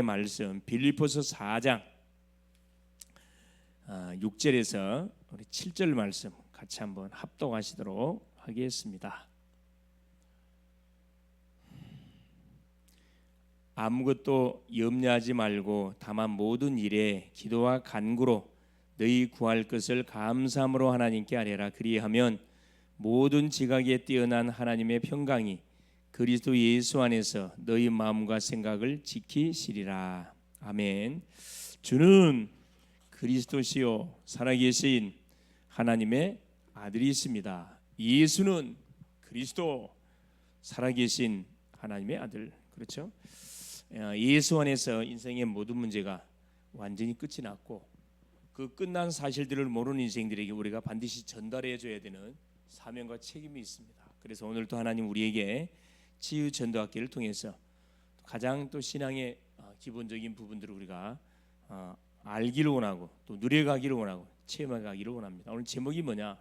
말씀 빌립보서 4장 6절에서 우리 7절 말씀 같이 한번 합독하시도록 하겠습니다. 아무것도 염려하지 말고 다만 모든 일에 기도와 간구로 너희 구할 것을 감사함으로 하나님께 아뢰라. 그리하면 모든 지각에 뛰어난 하나님의 평강이 그리스도 예수 안에서 너희 마음과 생각을 지키시리라. 아멘. 주는 그리스도시요 살아계신 하나님의 아들이십니다. 예수는 그리스도 살아계신 하나님의 아들. 그렇죠? 예수 안에서 인생의 모든 문제가 완전히 끝이 났고 그 끝난 사실들을 모르는 인생들에게 우리가 반드시 전달해 줘야 되는 사명과 책임이 있습니다. 그래서 오늘도 하나님 우리에게 치유 전도학기를 통해서 가장 또 신앙의 기본적인 부분들을 우리가 알기를 원하고 또 누려가기를 원하고 체험해가기를 원합니다. 오늘 제목이 뭐냐?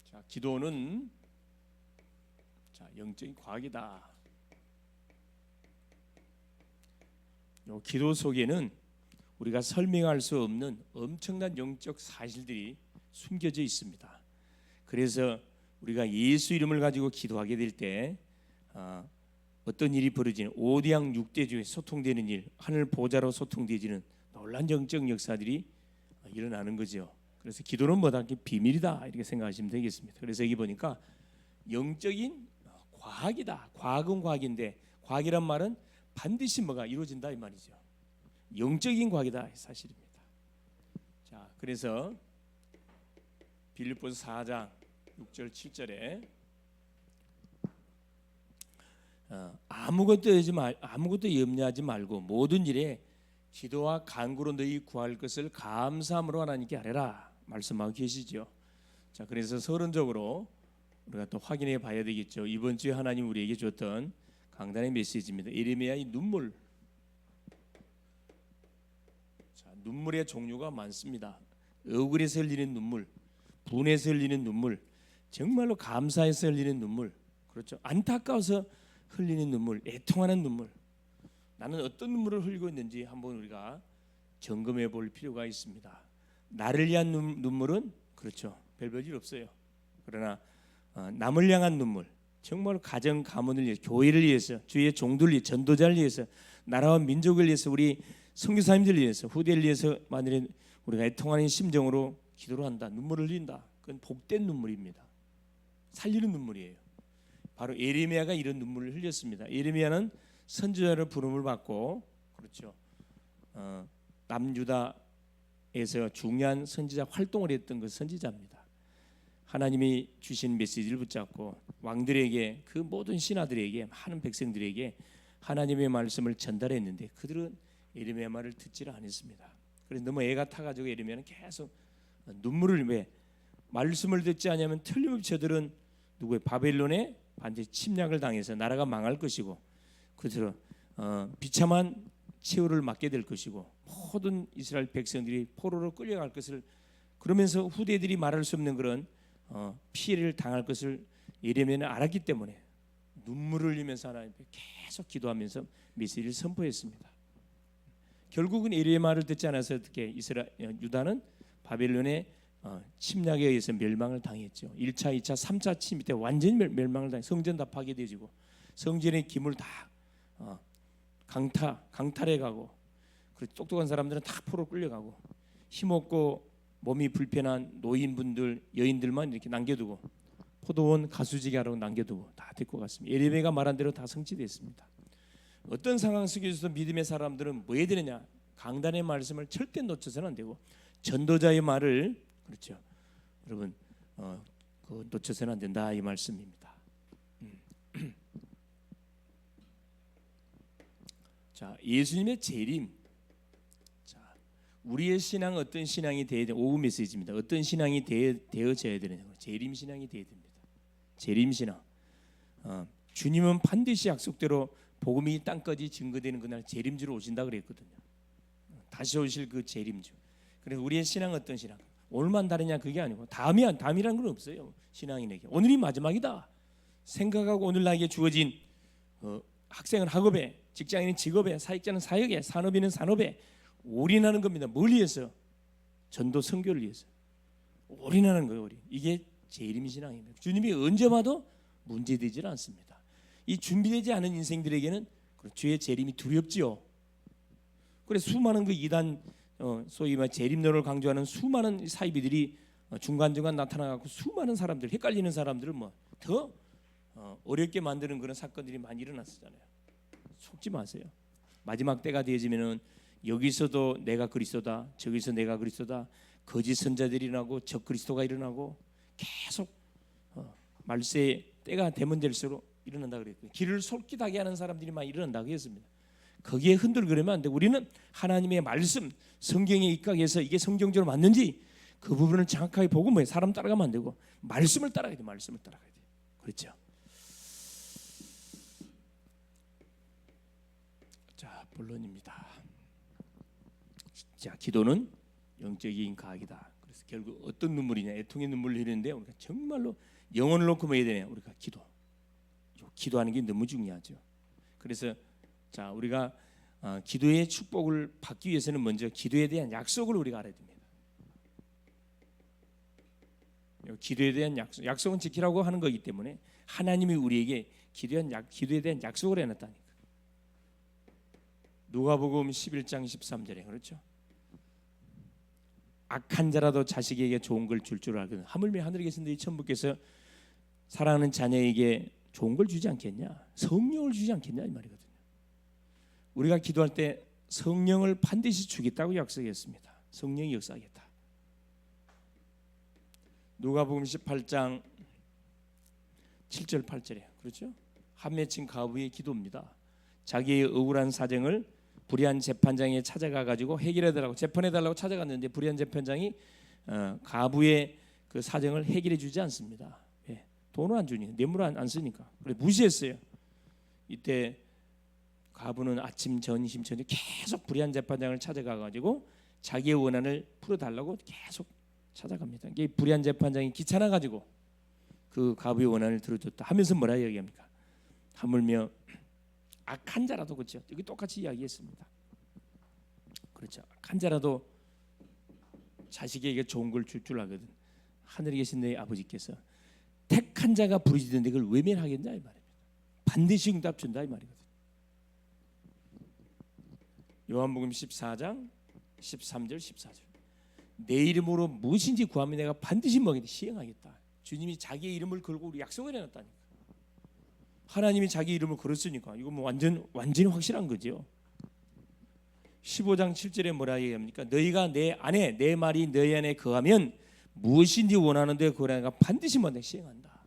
자, 기도는 영적인 과학이다. 이 기도 속에는 우리가 설명할 수 없는 엄청난 영적 사실들이 숨겨져 있습니다. 그래서 우리가 예수 이름을 가지고 기도하게 될 때 어떤 일이 벌어지는 오대양 6대주에 소통되는 일, 하늘 보좌로 소통되지는 놀란 영적 역사들이 일어나는 거죠. 그래서 기도는 뭐다? 비밀이다 이렇게 생각하시면 되겠습니다. 그래서 여기 보니까 영적인 과학이다. 과학은 과학인데 과학이란 말은 반드시 뭐가 이루어진다 이 말이죠. 영적인 과학이다 사실입니다. 자, 그래서 빌립보서 4장 6절 7절에 아무것도 염려하지 말고 모든 일에 기도와 간구로 너희 구할 것을 감사함으로 하나님께 아뢰라 말씀하고 계시죠. 자, 그래서 서론적으로 우리가 또 확인해 봐야 되겠죠. 이번 주에 하나님 우리에게 줬던 강단의 메시지입니다. 예레미야의 눈물. 자, 눈물의 종류가 많습니다. 억울해서 흘리는 눈물, 분해서 흘리는 눈물, 정말로 감사해서 흘리는 눈물, 그렇죠? 안타까워서 흘리는 눈물, 애통하는 눈물. 나는 어떤 눈물을 흘리고 있는지 한번 우리가 점검해 볼 필요가 있습니다. 나를 위한 눈물은 그렇죠, 별별 일 없어요. 그러나 남을 향한 눈물, 정말 가정 가문을 위해서, 교회를 위해서, 주의 종들을 위해서, 전도자를 위해서, 나라와 민족을 위해서, 우리 선교사님들을 위해서, 후대를 위해서 만일에 우리가 애통하는 심정으로 기도를 한다, 눈물을 흘린다. 그건 복된 눈물입니다. 살리는 눈물이에요. 바로 예레미야가 이런 눈물을 흘렸습니다. 예레미야는 선지자로 부름을 받고, 그렇죠, 남유다에서 중요한 선지자 활동을 했던 그 선지자입니다. 하나님이 주신 메시지를 붙잡고 왕들에게, 그 모든 신하들에게, 많은 백성들에게 하나님의 말씀을 전달했는데 그들은 예레미야 말을 듣지를 않았습니다. 그래서 너무 애가 타가지고 예레미야는 계속 눈물을, 왜 말씀을 듣지 않으면 틀림없이 저들은 누구의 바벨론에 반드시 침략을 당해서 나라가 망할 것이고 그들은 비참한 최후를 맞게 될 것이고 모든 이스라엘 백성들이 포로로 끌려갈 것을, 그러면서 후대들이 말할 수 없는 그런 피해를 당할 것을 예레미야는 알았기 때문에 눈물을 흘리면서 하나님께 계속 기도하면서 메시지를 선포했습니다. 결국은 예레미야 말을 듣지 않아서 어떻게 유다는 바벨론의 침략에 의해서 멸망을 당했죠. 1차, 2차, 3차 침입 때 완전히 멸망을 당해 성전 다 파괴되지고 성전의 기물 다 강탈해 가고, 그리고 똑똑한 사람들은 다 포로 끌려가고, 힘없고 몸이 불편한 노인분들, 여인들만 이렇게 남겨두고, 포도원 가수지게 하라고 남겨두고 다 데리고 갔습니다. 예레미야가 말한 대로 다 성취됐습니다. 어떤 상황 속에서도 믿음의 사람들은 뭐 해야 되느냐? 강단의 말씀을 절대 놓쳐서는 안 되고 전도자의 말을, 그렇죠, 여러분 놓쳐서는 안 된다 이 말씀입니다. 자, 예수님의 재림. 자, 우리의 신앙 어떤 신앙이 되어야 돼? 오후 메시지입니다. 어떤 신앙이 되어져야 되느냐? 재림 신앙이 되어야 됩니다. 재림 신앙. 주님은 반드시 약속대로 복음이 땅까지 증거되는 그날 재림주로 오신다 그랬거든요. 다시 오실 그 재림주. 그래서 우리의 신앙 어떤 신앙? 오늘만 다르냐 그게 아니고 다음이라는 건 없어요. 신앙인에게 오늘이 마지막이다 생각하고 오늘 나에게 주어진 학생은 학업에 직장인은 직업에, 사역자는 사역에, 산업인은 산업에 올인하는 겁니다. 뭘 위해서? 전도 선교를 위해서 올인하는 거예요. 이게 재림 신앙입니다. 주님이 언제 봐도 문제되질 않습니다. 이 준비되지 않은 인생들에게는 주의 재림이 두렵지요. 그래 수많은 그 이단 소위 말 재림론을 강조하는 수많은 사이비들이 중간중간 나타나갖고 수많은 사람들, 헷갈리는 사람들을 뭐 더 어렵게 만드는 그런 사건들이 많이 일어났었잖아요. 속지 마세요. 마지막 때가 되어지면은 여기서도 내가 그리스도다, 저기서 내가 그리스도다, 거짓 선자들이 일어나고 적 그리스도가 일어나고 계속 말세의 때가 되면 될수록 일어난다 그랬고요. 길을 솔깃하게 하는 사람들이 많이 일어난다고 했습니다. 거기에 흔들거리면 안 돼. 우리는 하나님의 말씀, 성경에 입각해서 이게 성경적으로 맞는지 그 부분을 정확하게 보고 뭐예요? 사람 따라가면 안 되고 말씀을 따라가야 돼. 말씀을 따라가야 돼. 그렇죠? 자, 본론입니다. 자, 기도는 영적인 과학이다. 그래서 결국 어떤 눈물이냐? 애통의 눈물을 흘리는데 우리가 정말로 영혼을 놓고 뭐 해야 되냐? 우리가 기도하는 게 너무 중요하죠. 그래서 자, 우리가 기도의 축복을 받기 위해서는 먼저 기도에 대한 약속을 우리가 알아야 됩니다. 기도에 대한 약속은 지키라고 하는 거기 때문에 하나님이 우리에게 기도에 대한 약속을 해놨다니까. 누가복음 11장 13절에 그렇죠. 악한 자라도 자식에게 좋은 걸 줄 알거든. 하물며 하늘에 계신 너희 천부께서 사랑하는 자녀에게 좋은 걸 주지 않겠냐? 성령을 주지 않겠냐 이 말이거든요. 우리가 기도할 때 성령을 반드시 주겠다고 약속했습니다. 성령이 역사하겠다. 누가복음 18장 7절 8절에 그렇죠? 한 맺힌 과부의 기도입니다. 자기의 억울한 사정을 불의한 재판장에 찾아가 가지고 해결해 달라고 재판해 달라고 찾아갔는데 불의한 재판장이 가부의 그 사정을 해결해 주지 않습니다. 예, 돈을 안 주니까, 뇌물을 안 쓰니까. 그래 무시했어요. 이때 가부는 아침 점심 저녁 계속 불의한 재판장을 찾아가 가지고 자기의 원한을 풀어 달라고 계속 찾아갑니다. 이게 불의한 재판장이 귀찮아 가지고 그 가부의 원한을 들어줬다 하면서 뭐라 얘기합니까? 하물며 악한 자라도 그렇죠. 여기 똑같이 이야기했습니다. 그렇죠. 악한 자라도 자식에게 좋은 걸 줄 알거든. 하늘에 계신 내 아버지께서 택한 자가 부르짖는데 그걸 외면하겠냐 이 말입니다. 반드시 응답 준다 이 말이거든. 요한복음 14장 13절 14절. 내 이름으로 무엇인지 구하면 내가 반드시 뭐겠다 시행하겠다. 주님이 자기의 이름을 걸고 우리 약속을 해놨다니까. 하나님이 자기 이름을 걸었으니까 이거 뭐 완전히 확실한 거죠. 15장 7절에 뭐라 얘기합니까? 너희가 내 안에 내 말이 너희 안에 거하면 무엇인지 원하는데 그걸 내가 반드시 뭐 시행한다.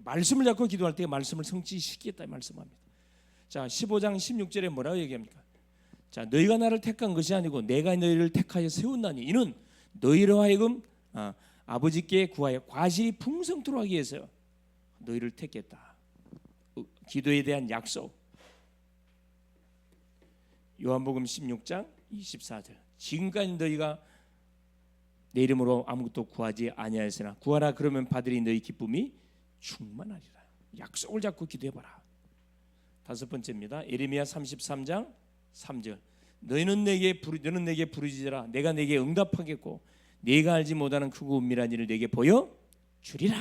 말씀을 잡고 기도할 때 말씀을 성취시키겠다 말씀합니다. 자, 15장 16절에 뭐라고 얘기합니까? 자, 너희가 나를 택한 것이 아니고 내가 너희를 택하여 세웠나니 이는 너희로 하여금 아버지께 구하여 과실이 풍성토록 하기 위해서 너희를 택했다. 기도에 대한 약속. 요한복음 16장 24절. 지금까지 너희가 내 이름으로 아무것도 구하지 아니하였으나 구하라 그러면 받으리 너희 기쁨이 충만하리라. 약속을 잡고 기도해봐라. 다섯 번째입니다. 예레미야 33장 3절. 너는 내게 부르짖으라. 내가 내게 응답하겠고 네가 알지 못하는 크고 은밀한 일을 내게 보여 주리라.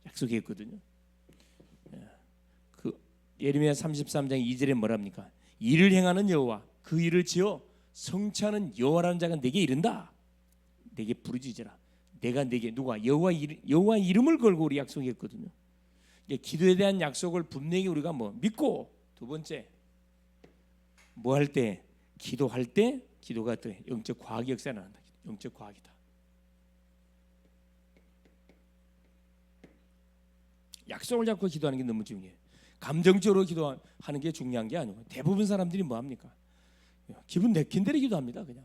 약속했거든요. 그 예레미야 33장 2절에 뭐랍니까? 일을 행하는 여호와 그 일을 지어 성취하는 여호와라는 자가 내게 이른다. 내게 부르짖으라. 내가 내게 누가 여호와 이름을 걸고 우리 약속했거든요. 기도에 대한 약속을 분명히 우리가 뭐 믿고 두 번째 뭐 할 때 기도할 때 기도가 또 영적 과학의 역사가 나온다. 영적 과학이다. 약속을 잡고 기도하는 게 너무 중요해요. 감정적으로 기도하는 게 중요한 게 아니고 대부분 사람들이 뭐 합니까? 기분 내킨 대로 기도합니다. 그냥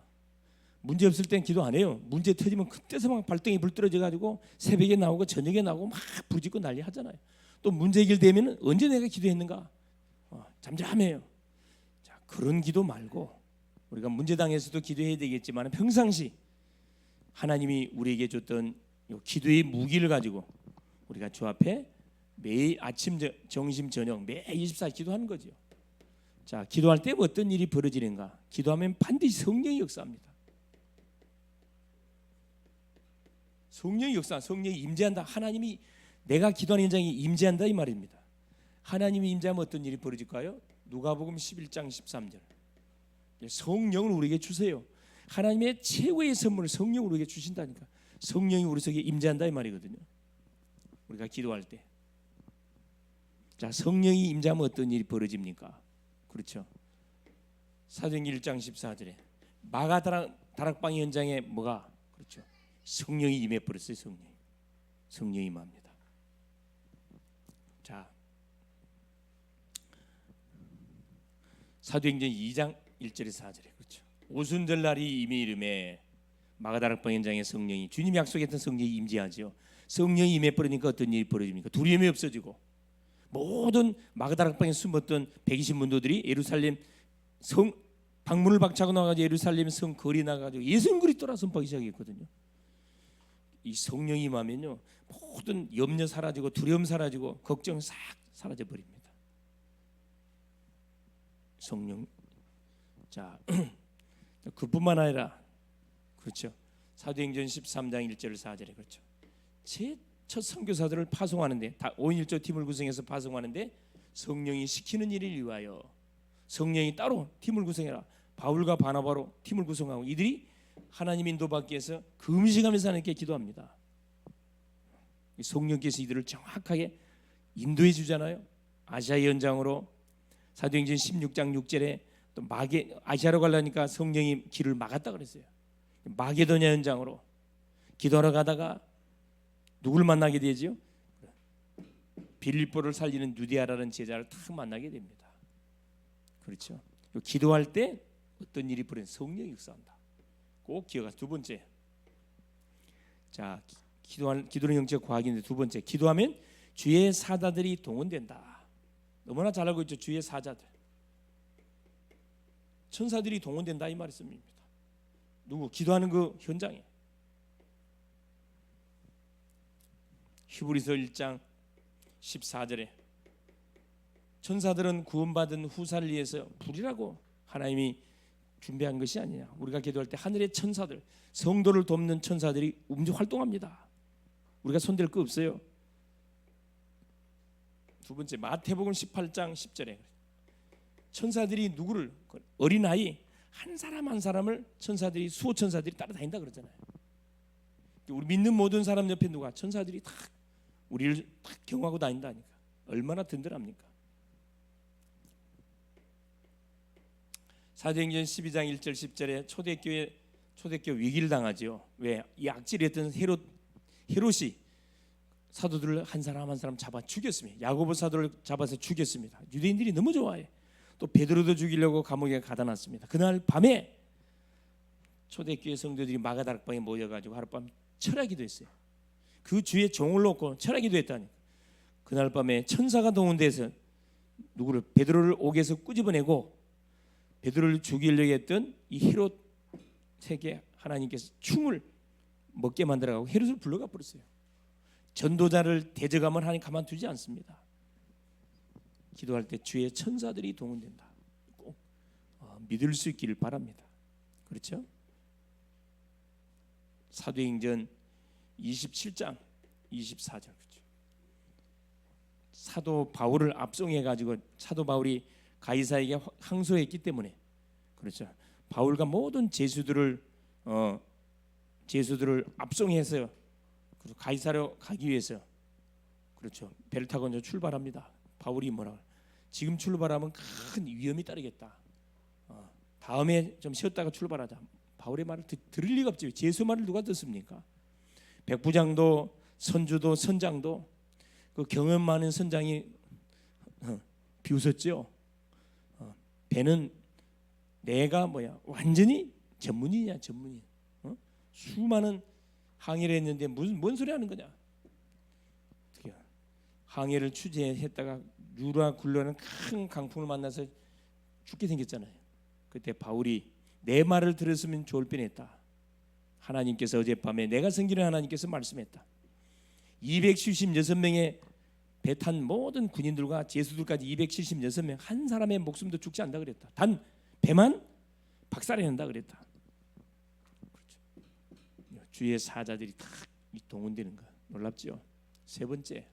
문제 없을 땐 기도 안 해요. 문제 터지면 그때서 막 발등이 불 떨어져 가지고 새벽에 나오고 저녁에 나오고 막 부짖고 난리 하잖아요. 또 문제 해결되면 언제 내가 기도했는가? 잠잠해요. 자, 그런 기도 말고 우리가 문제 당해서도 기도해야 되겠지만 평상시 하나님이 우리에게 줬던 기도의 무기를 가지고 우리가 주 앞에 매일 아침, 점심, 저녁 매 24시간 기도하는 거죠. 자, 기도할 때 어떤 일이 벌어지는가? 기도하면 반드시 성령이 역사합니다. 성령이 역사, 성령이 임재한다. 하나님이 내가 기도하는 현장에 임재한다 이 말입니다. 하나님이 임재하면 어떤 일이 벌어질까요? 누가복음 11장 13절. 성령을 우리에게 주세요. 하나님의 최고의 선물을 성령을 우리에게 주신다니까. 성령이 우리 속에 임재한다 이 말이거든요. 우리가 기도할 때. 자, 성령이 임재하면 어떤 일이 벌어집니까? 그렇죠. 사도행전 1장 14절에 마가다락방 현장에 뭐가 그렇죠. 성령이 임해 버렸어요. 성령이 임합니다. 자, 사도행전 2장 1절에서 4절에 그렇죠. 오순절 날이 이미 이름에 마가다락방 현장에 성령이 주님이 약속했던 성령이 임재하죠. 성령이 임해 버리니까 어떤 일이 벌어집니까? 두려움이 없어지고 모든 마가다락방에 숨었던 120문도들이 예루살렘 성 방문을 박차고 나가지고 예루살렘 성 거리 나가지고 예수님 그리스도라 선포하기 시작했거든요. 이 성령이 임하면요 모든 염려 사라지고 두려움 사라지고 걱정 싹 사라져 버립니다. 성령. 자, 그뿐만 아니라 그렇죠. 사도행전 13장 1절 4절에 그렇죠. 제 첫 선교사들을 파송하는데 다 5인 1조 팀을 구성해서 파송하는데 성령이 시키는 일을 위하여 성령이 따로 팀을 구성해라. 바울과 바나바로 팀을 구성하고 이들이 하나님 인도받기 위해서 금식하면서 하나님께 기도합니다. 성령께서 이들을 정확하게 인도해 주잖아요. 아시아 연장으로 사도행전 16장 6절에 또 아시아로 가려니까 성령이 길을 막았다 그랬어요. 마게도냐 현장으로 기도하러 가다가 누굴 만나게 되지요? 빌립보를 살리는 누디아라는 제자를 딱 만나게 됩니다. 그렇죠. 기도할 때 어떤 일이 벌어진 성령이 역사한다. 꼭 기억하세요. 두 번째. 자, 기도는 영적 과학인데 두 번째. 기도하면 주의 사자들이 동원된다. 너무나 잘 알고 있죠. 주의 사자들. 천사들이 동원된다 이 말씀입니다. 누구? 기도하는 그 현장에. 히브리서 1장 14절에 천사들은 구원받은 후사를 위해서 불이라고 하나님이 준비한 것이 아니냐. 우리가 기도할 때 하늘의 천사들, 성도를 돕는 천사들이 활동합니다. 우리가 손댈 거 없어요. 두 번째, 마태복음 18장 10절에 천사들이 누구를 어린아이 한 사람 한 사람을 천사들이 수호 천사들이 따라다닌다 그러잖아요. 우리 믿는 모든 사람 옆에 누가 천사들이 다 우리를 딱 경호하고 다닌다니까. 얼마나 든든합니까? 사도행전 12장 1절 10절에 초대교회 위기를 당하죠. 왜? 이 악질했던 헤롯이 사도들을 한 사람 한 사람 잡아 죽였습니다. 야고보 사도를 잡아서 죽였습니다. 유대인들이 너무 좋아해. 또 베드로도 죽이려고 감옥에 가다 놨습니다. 그날 밤에 초대교회 성도들이 마가다락방에 모여가지고 하룻밤 철야기도 했어요. 그 주에 종을 놓고 철야기도 했다니. 그날 밤에 천사가 동원돼서 누구를 베드로를 옥에서 꾸집어내고 베드로를 죽이려고 했던 이 헤롯에게 하나님께서 충을 먹게 만들어가고 헤롯을 불러가 버렸어요. 전도자를 대적하면 하나님 가만두지 않습니다. 기도할 때 주의 천사들이 동원된다. 꼭 믿을 수 있기를 바랍니다. 그렇죠? 사도행전 27장 24절 그렇죠. 사도 바울을 압송해 가지고 사도 바울이 가이사에게 항소했기 때문에 그렇죠. 바울과 모든 제수들을 압송해서 가이사로 가기 위해서 그렇죠. 배를 타고 이제 출발합니다. 바울이 뭐라 지금 출발하면 큰 위험이 따르겠다. 다음에 좀 쉬었다가 출발하자. 바울의 말을 들을 리가 없지. 제수 말을 누가 듣습니까? 백부장도 선주도 선장도 그 경험 많은 선장이 비웃었죠. 배는 내가 완전히 전문인이야 전문인. 수많은 항해를 했는데 뭔 소리 하는 거냐. 항해를 취재했다가 유라 굴러는 큰 강풍을 만나서 죽게 생겼잖아요. 그때 바울이 내 말을 들었으면 좋을 뻔했다. 하나님께서 어젯밤에 내가 섬기는 하나님께서 말씀했다. 276명의 배 탄 모든 군인들과 제수들까지 276명 한 사람의 목숨도 죽지 않는다 그랬다. 단 배만 박살이 난다 그랬다. 그렇죠. 주의 사자들이 다 동원되는 거 놀랍죠. 세 번째,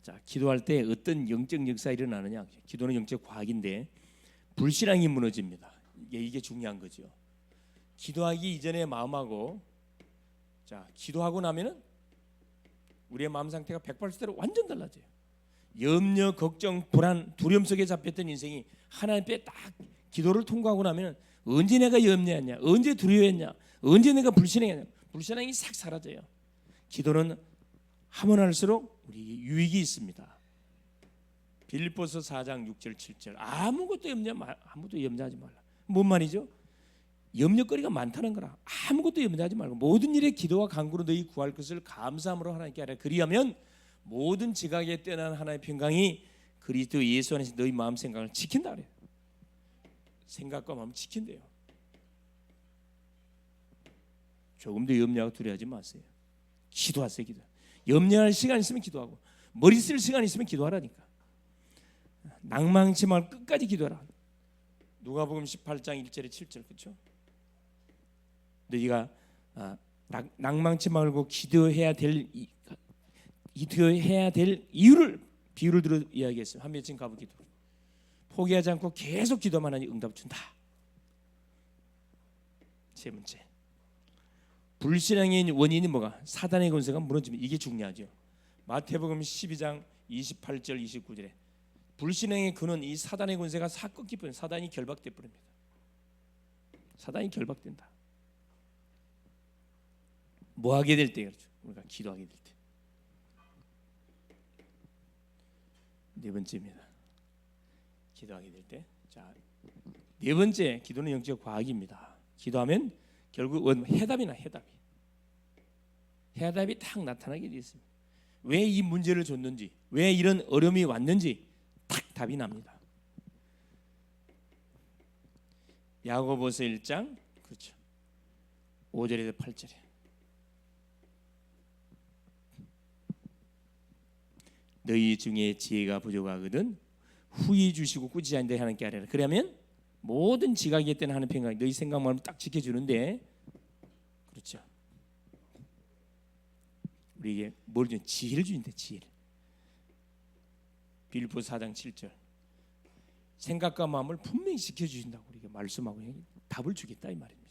자 기도할 때 어떤 영적 역사 일어나느냐? 기도는 영적 과학인데 불신앙이 무너집니다. 이게 중요한 거죠. 기도하기 이전의 마음하고 자 기도하고 나면은 우리의 마음 상태가 180도로 완전 달라져요. 염려, 걱정, 불안, 두려움 속에 잡혔던 인생이 하나님 앞에 딱 기도를 통과하고 나면 언제 내가 염려했냐, 언제 두려워했냐, 언제 내가 불신앙했냐, 불신앙이 싹 사라져요. 기도는 하면 할수록 우리 유익이 있습니다. 빌립보서 4장 6절 7절 아무것도 염려하지 말라. 뭔 말이죠? 염려거리가 많다는 거라. 아무것도 염려하지 말고 모든 일에 기도와 간구로 너희 구할 것을 감사함으로 하나님께 하라. 그리하면 모든 지각에 뛰어난 하나님의 평강이 그리스도 예수 안에서 너희 마음 생각을 지킨다 그래요. 생각과 마음 지킨대요. 조금도 염려하고 두려워하지 마세요. 기도하세요. 기도. 염려할 시간 있으면 기도하고 머리 쓸 시간 있으면 기도하라니까. 낭망치 말고 끝까지 기도하라. 누가복음 18장 1절에 7절 그렇죠? 너희가 낭망치 말고 기도해야 될 이유를 비유를 들어 이야기했어요. 한 며칠 가보 기도. 포기하지 않고 계속 기도만 하니 응답 준다. 세 번째, 불신앙의 원인이 뭐가? 사단의 권세가 무너지면 이게 중요하죠. 마태복음 12장 28절 29절에 불신앙의 근원 이 사단의 권세가 싹 꺾이 버려. 사단이 결박돼 버립니다. 사단이 결박된다. 뭐 하게 될 때 그렇죠. 우리가 기도하게 될 때. 네 번째입니다. 기도하게 될 때. 자, 네 번째 기도는 영적 과학입니다. 기도하면 결국 해답이나 해답이 딱 나타나게 되어 있습니다. 왜 이 문제를 줬는지, 왜 이런 어려움이 왔는지 딱 답이 납니다. 야고보서 1장 그렇죠. 5절에서 8절에 너희 중에 지혜가 부족하거든 후히 주시고 꾸짖지 않는데 하나님께 아뢰라. 그러면 모든 지각이 때는 하는 평강이 너희 생각만 딱 지켜주는데 그렇죠. 우리에게 뭘 주는 지혜를 주는데 지혜를. 빌립보서 4장 7절 생각과 마음을 분명히 지켜주신다고 우리에게 말씀하고 답을 주겠다 이 말입니다.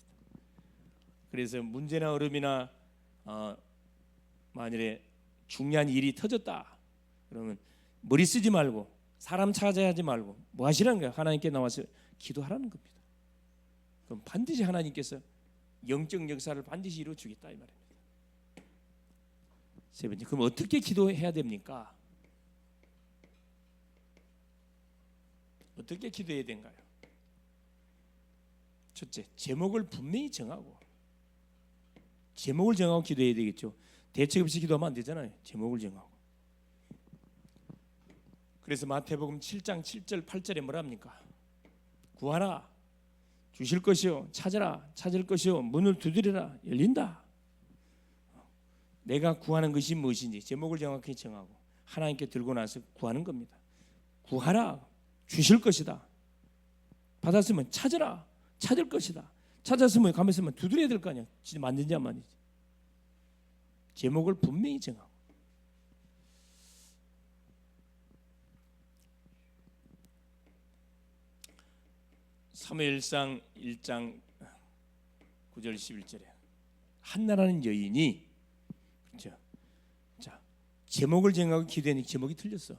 그래서 문제나 어려움이나 만일에 중요한 일이 터졌다 그러면 머리 쓰지 말고 사람 찾아야 하지 말고 뭐 하시라는 거야? 하나님께 나와서 기도하라는 겁니다. 그럼 반드시 하나님께서 영적 역사를 반드시 이루어 주겠다 이 말입니다. 세 번째, 그럼 어떻게 기도해야 됩니까? 어떻게 기도해야 되는가요? 첫째, 제목을 분명히 정하고 기도해야 되겠죠. 대책 없이 기도하면 안 되잖아요. 제목을 정하고. 그래서 마태복음 7장 7절 8절에 뭐라 합니까? 구하라 주실 것이요 찾으라 찾을 것이요 문을 두드리라 열린다. 내가 구하는 것이 무엇인지 제목을 정확히 정하고 하나님께 들고 나서 구하는 겁니다. 구하라 주실 것이다. 받았으면 찾으라 찾을 것이다. 찾았으면 가만 있으면 두드려야 될 거 아니야. 진짜 맞는지 안 맞는지. 제목을 분명히 정하고. 사무엘상 1장 9절 11절에 한나라는 여인이 그렇죠. 자 제목을 정하고 기도했는데 제목이 틀렸어.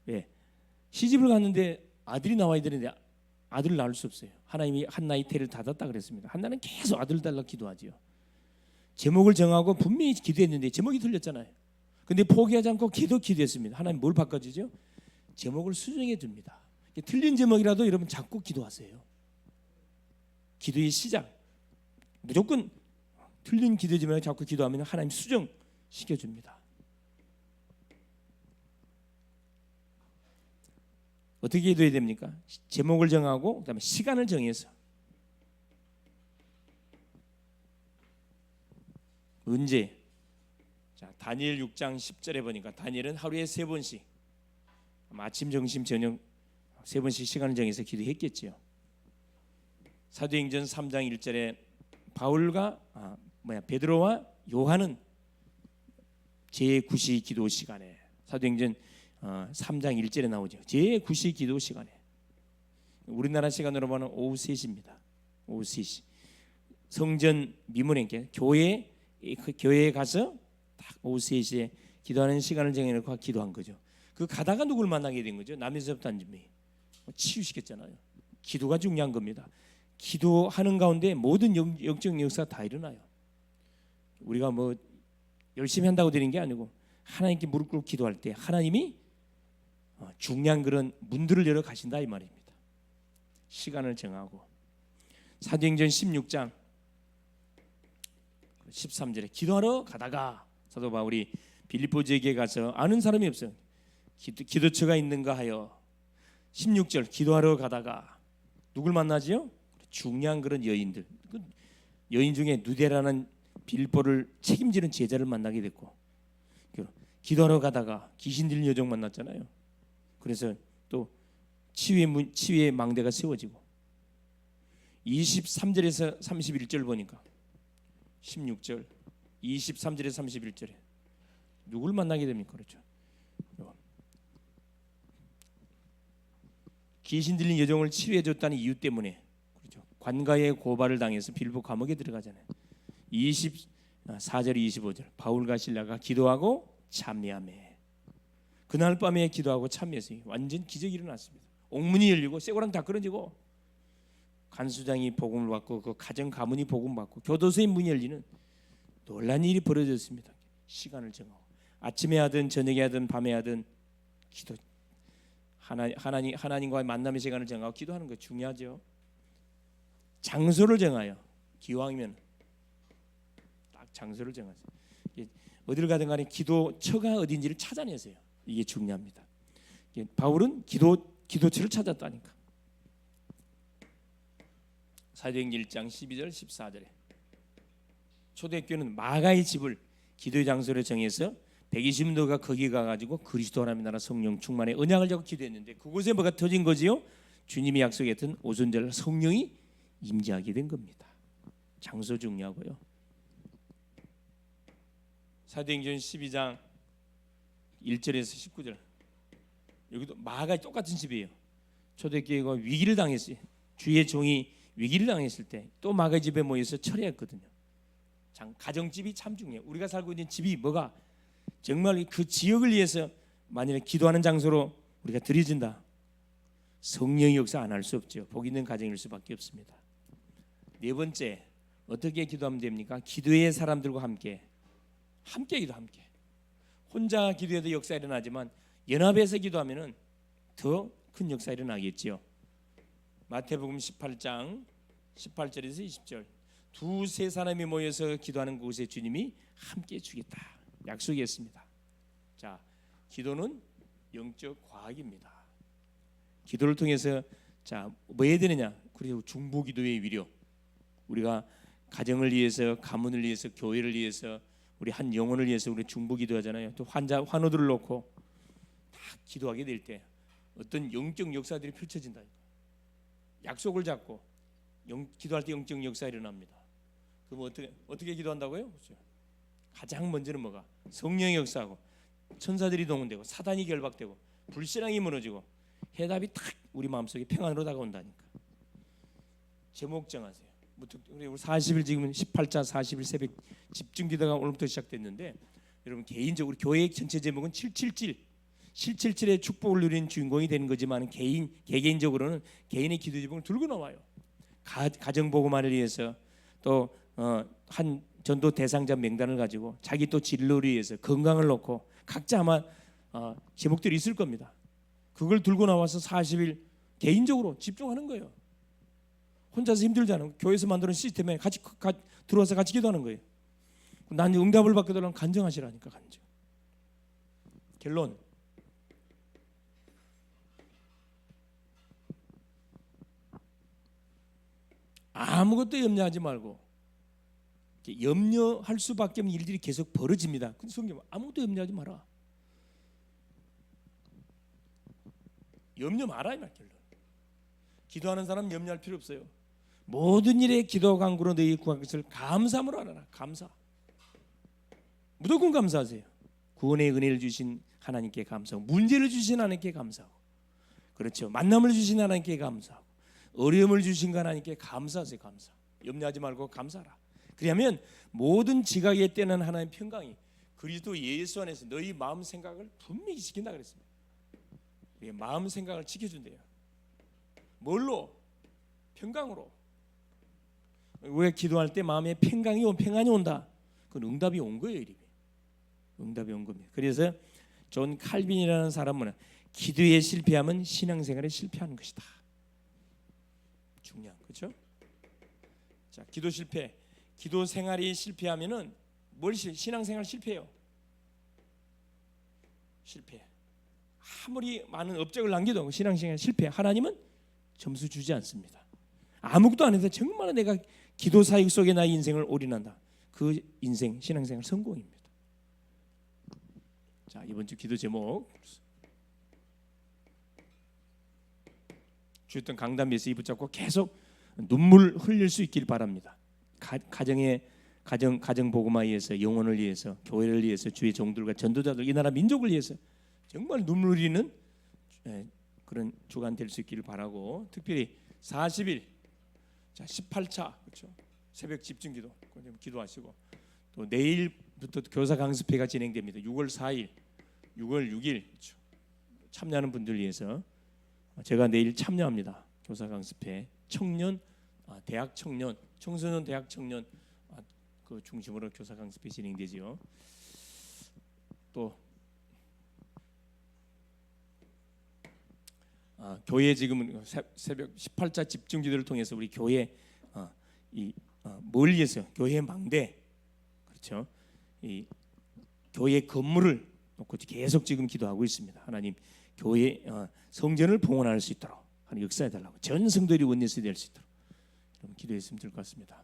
왜? 시집을 갔는데 아들이 나와야 되는데 아들을 낳을 수 없어요. 하나님이 한나의 태를 닫았다 그랬습니다. 한나는 계속 아들 달라 기도하지요. 제목을 정하고 분명히 기도했는데 제목이 틀렸잖아요. 근데 포기하지 않고 기도했습니다. 하나님 뭘 바꿔주죠? 제목을 수정해 줍니다. 틀린 제목이라도 여러분 자꾸 기도하세요. 기도의 시작 무조건 틀린 기도 제목을 자꾸 기도하면 하나님 수정시켜 줍니다. 어떻게 기도해야 됩니까? 제목을 정하고 그다음에 시간을 정해서 언제? 자 자, 다니엘 6장 10절에 보니까 다니엘은 하루에 3번씩 아침, 점심, 저녁 3번씩 시간을 정해서 기도했겠지요. 사도행전 3장 1절에 바울과 베드로와 요한은 제9시 기도 시간에, 사도행전 3장 1절에 나오죠. 제9시 기도 시간에, 우리나라 시간으로 보면 오후 3시입니다. 오후 3시 성전 미문에 교회에 가서 딱 오후 3시에 기도하는 시간을 정해놓고 기도한 거죠. 그 가다가 누굴 만나게 된 거죠? 남에서부터 안준비 치유시켰잖아요. 기도가 중요한 겁니다. 기도하는 가운데 모든 영적 역사가 다 일어나요. 우리가 뭐 열심히 한다고 되는 게 아니고 하나님께 무릎 꿇고 기도할 때 하나님이 중요한 그런 문들을 열어 가신다 이 말입니다. 시간을 정하고, 사도행전 16장 13절에 기도하러 가다가 사도 바울이 빌립보 지역에 가서 아는 사람이 없어요. 기도처가 있는가 하여 16절 기도하러 가다가 누굴 만나지요? 중요한 그런 여인들, 그 여인 중에 누데라는 빌립보를 책임지는 제자를 만나게 됐고, 기도하러 가다가 귀신 들린 여종 만났잖아요. 그래서 또 치유의 망대가 세워지고, 23절에서 31절 보니까 16절 23절에서 31절에 누굴 만나게 됩니까? 그렇죠. 귀신 들린 여종을 치료해 줬다는 이유 때문에, 그렇죠, 관가의 고발을 당해서 빌립보 감옥에 들어가잖아요. 24절 25절 바울과 실라가 기도하고 참여하며, 그날 밤에 기도하고 참여해서 완전 기적이 일어났습니다. 옥문이 열리고 쇠고랑 다 끊어지고, 간수장이 복음을 받고 그 가정 가문이 복음 받고 교도소의 문이 열리는 놀란 일이 벌어졌습니다. 시간을 정하고 아침에 하든 저녁에 하든 밤에 하든 기도, 하나님과의 만남의 시간을 정하고 기도하는 거 중요하죠. 장소를 정하여, 기왕이면 딱 장소를 정하세요. 어디를 가든 간에 기도처가 어딘지를 찾아내세요. 이게 중요합니다. 바울은 기도처를 찾았다니까. 사도행전 1장 12절 14절에 초대교회는 마가의 집을 기도의 장소로 정해서 120인도가 거기 가가지고 그리스도 하나님의 나라 성령 충만에 언약을 잡고 기도했는데, 그곳에 뭐가 터진 거지요? 주님이 약속했던 오순절 성령이 임재하게 된 겁니다. 장소 중요하고요. 사도행전 12장 1절에서 19절, 여기도 마가의 똑같은 집이에요. 초대교회가 위기를 당했어요. 주의 종이 위기를 당했을 때 또 마가 집에 모여서 철회했거든요. 가정집이 참 중요해요. 우리가 살고 있는 집이 뭐가 정말 그 지역을 위해서 만약에 기도하는 장소로 우리가 드려진다, 성령의 역사 안 할 수 없죠. 복 있는 가정일 수밖에 없습니다. 네 번째, 어떻게 기도하면 됩니까? 기도의 사람들과 함께 기도, 함께. 혼자 기도해도 역사 일어나지만 연합해서 기도하면은 더 큰 역사 일어나겠지요. 마태복음 18장 18절에서 20절, 두세 사람이 모여서 기도하는 곳에 주님이 함께 주겠다 약속했습니다. 자, 기도는 영적 과학입니다. 기도를 통해서 뭐 해야 되느냐? 그리고 중보기도의 위력, 우리가 가정을 위해서, 가문을 위해서, 교회를 위해서, 우리 한 영혼을 위해서 우리 중보기도하잖아요. 또 환우들을 놓고 다 기도하게 될 때 어떤 영적 역사들이 펼쳐진다. 약속을 잡고 기도할 때 영적 역사 일어납니다. 그럼 어떻게 기도한다고요? 그렇죠. 가장 먼저는 뭐가? 성령의 역사하고 천사들이 동원되고 사단이 결박되고 불신앙이 무너지고 해답이 탁 우리 마음속에 평안으로 다가온다니까. 제목 정하세요. 우리 40일 지금 18자 40일 새벽 집중기도가 오늘부터 시작됐는데, 여러분 개인적으로 교회 전체 제목은 777의 축복을 누리는 주인공이 되는 거지만 개개인적으로는 개인의 기도 제목을 들고 나와요. 가정 복음화를 위해서, 또 한 전도 대상자 명단을 가지고 자기 또 진로를 위해서 건강을 놓고 각자 아마 제목들이 있을 겁니다. 그걸 들고 나와서 40일 개인적으로 집중하는 거예요. 혼자서 힘들잖아요. 교회에서 만드는 시스템에 같이 들어와서 같이 기도하는 거예요. 난 응답을 받게 되려면 간증하시라니까. 간증. 결론, 아무것도 염려하지 말고 염려할 수밖에 없는 일들이 계속 벌어집니다. 근데 성경 아무것도 염려하지 마라. 염려 마라 이 말 결론. 기도하는 사람 염려할 필요 없어요. 모든 일에 기도 간구로 너희 구한 것을 감사함으로 하라. 감사. 무조건 감사하세요. 구원의 은혜를 주신 하나님께 감사하고, 문제를 주신 하나님께 감사하고, 그렇죠. 만남을 주신 하나님께 감사하고, 어려움을 주신 하나님께 감사하세요. 감사. 염려하지 말고 감사하라. 그러면 모든 지각에 때는 하나님의 평강이 그리스도 예수 안에서 너희 마음 생각을 분명히 지킨다 그랬습니다. 마음 생각을 지켜준대요. 뭘로? 평강으로. 왜 기도할 때 마음에 평강이 온다. 그건 응답이 온 거예요. 이름이. 응답이 온 겁니다. 그래서 존 칼빈이라는 사람은 기도에 실패하면 신앙생활에 실패하는 것이다. 중요한 거죠. 자, 기도 실패, 기도 생활이 실패하면은 신앙생활 실패해요. 실패. 아무리 많은 업적을 남겨도 신앙생활 실패. 하나님은 점수 주지 않습니다. 아무것도 안 해도 정말 내가 기도 사역 속에 나의 인생을 올인한다. 그 인생 신앙생활 성공입니다. 자, 이번 주 기도 제목 주였던 강단 메시지 붙잡고 계속 눈물 흘릴 수 있길 바랍니다. 가정 복음화에 위해서, 영혼을 위해서, 교회를 위해서, 주의 종들과 전도자들, 이 나라 민족을 위해서 정말 눈물 흘리는 그런 주간 될 수 있기를 바라고, 특별히 40일, 자 18차 그렇죠. 새벽 집중기도 기도하시고, 또 내일부터 교사 강습회가 진행됩니다. 6월 4일, 6월 6일 그렇죠. 참여하는 분들 위해서 제가 내일 참여합니다. 교사 강습회 대학 청년, 청소년 대학 청년 그 중심으로 교사 강습회 진행되지요. 또 교회 지금은 새벽 18차 집중기도를 통해서 우리 교회 뭘 위해서 교회 망대 그렇죠. 이 교회 건물을 놓고 계속 지금 기도하고 있습니다. 하나님 교회 성전을 봉헌할 수 있도록 하나님 역사해 달라고, 전 성도들이 원리스 될 수 있도록 여러분 기도했으면 될 것 같습니다.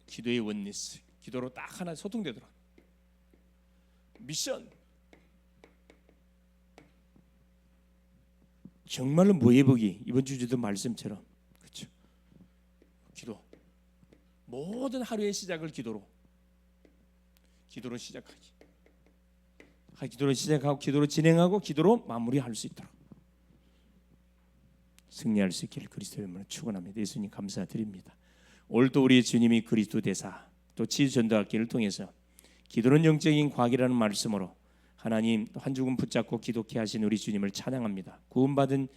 기도의 원리스, 기도로 딱 하나 소통되도록. 미션 정말로 모예보기 이번 주제도 말씀처럼 그렇죠. 기도 모든 하루의 시작을 기도로 시작하기. 기도로 시작하고 기도로 진행하고 기도로 마무리할 수 있도록 승리할 수 있기를 그리스도의 이름으로 축원합니다. 예수님 감사드립니다. 오늘도 우리 주님이 그리스도 대사 또 치유 전도학기를 통해서 기도는 영적인 과학이라는 말씀으로 하나님 한 주금 붙잡고 기도케 하신 우리 주님을 찬양합니다. 구원받은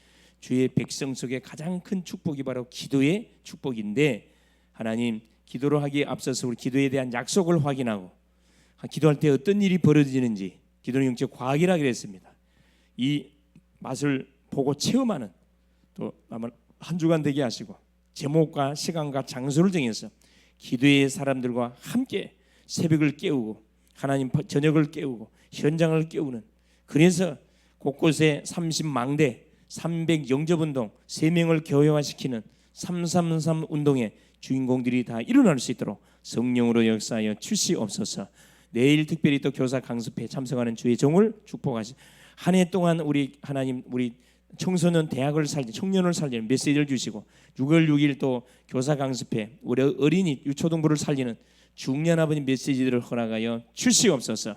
주의 백성 속에 가장 큰 축복이 바로 기도의 축복인데, 하나님 기도로 하기에 앞서서 우리 기도에 대한 약속을 확인하고 기도할 때 어떤 일이 벌어지는지, 기도는 영적 과학이라 그랬습니다. 이 맛을 보고 체험하는, 또 아마 한 주간 되게 하시고 제목과 시간과 장소를 정해서 기도의 사람들과 함께 새벽을 깨우고 하나님 저녁을 깨우고 현장을 깨우는, 그래서 곳곳에 30망대 300영접운동 3명을 교회화시키는 333 운동의 주인공들이 다 일어날 수 있도록 성령으로 역사하여 주시옵소서. 내일 특별히 또 교사 강습회에 참석하는 주의 종을 축복하시. 한 해 동안 우리 하나님 우리 청소년 대학을 살리 청년을 살리는 메시지를 주시고, 6월 6일 또 교사 강습회 우리 어린이 유초등부를 살리는 중년 아버님 메시지들을 허락하여 주시옵소서.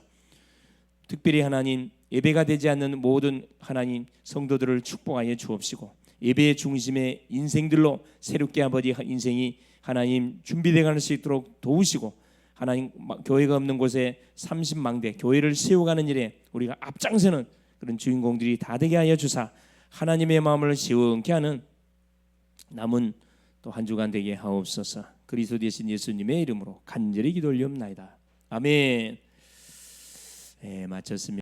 특별히 하나님 예배가 되지 않는 모든 하나님 성도들을 축복하여 주옵시고, 예배의 중심의 인생들로 새롭게 아버지 인생이 하나님 준비되어 갈 수 있도록 도우시고, 하나님 교회가 없는 곳에 30망대 교회를 세워가는 일에 우리가 앞장서는 그런 주인공들이 다 되게 하여 주사, 하나님의 마음을 시원케 하는 남은 또 한 주간 되게 하옵소서. 그리스도 되신 예수님의 이름으로 간절히 기도 올리옵나이다. 아멘. 마쳤습니다.